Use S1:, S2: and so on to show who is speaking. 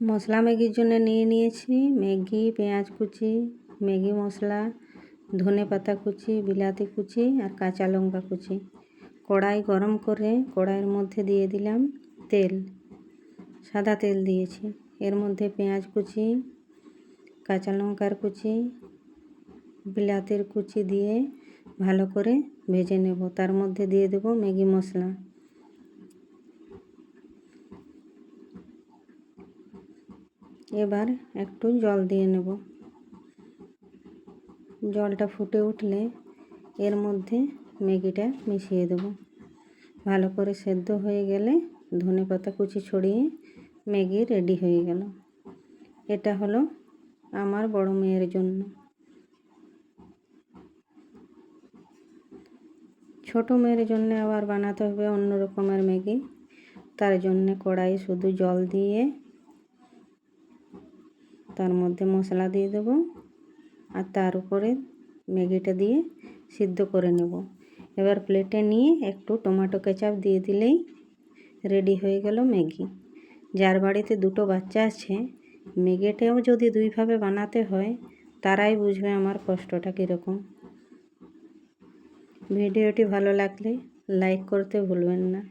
S1: মশলা ম্যাগির জন্য নিয়েছি ম্যাগি, পেঁয়াজ কুচি, ম্যাগি মশলা, ধনে পাতা কুচি, বিলাতি কুচি আর কাঁচা লঙ্কা কুচি। কড়াই গরম করে কড়াইয়ের মধ্যে দিয়ে দিলাম তেল, সাদা তেল দিয়েছি। এর মধ্যে পেঁয়াজ কুচি, কাঁচা লঙ্কার কুচি, বিলাতির কুচি দিয়ে ভালো করে ভেজে নেব। তার মধ্যে দিয়ে দেব ম্যাগি মশলা। এবার একটু জল দিয়ে নেব। জলটা ফুটে উঠলে এর মধ্যে ম্যাগিটা মিশিয়ে দেব। ভালো করে সেদ্ধ হয়ে গেলে ধনে পাতা কুচি ছড়িয়ে ম্যাগি রেডি হয়ে গেল। এটা হলো আমার বড় মেয়ের জন্য। ছোট মেয়ের জন্য আবার বানাতে হবে অন্য রকমের ম্যাগি। তার জন্য কড়াই শুধু জল দিয়ে তার মধ্যে মশলা দিয়ে দেব আর তার উপরে ম্যাগিটা দিয়ে সিদ্ধ করে নেব। এবার প্লেটে নিয়ে একটু টমেটো কেচাপ দিয়ে দিলেই রেডি হয়ে গেল ম্যাগি। যার বাড়িতে দুটো বাচ্চা আছে, ম্যাগিটাও যদি দুইভাবে বানাতে হয় তারাই বুঝবে আমার কষ্টটা কীরকম। ভিডিওটি ভালো লাগলে লাইক করতে ভুলবেন না।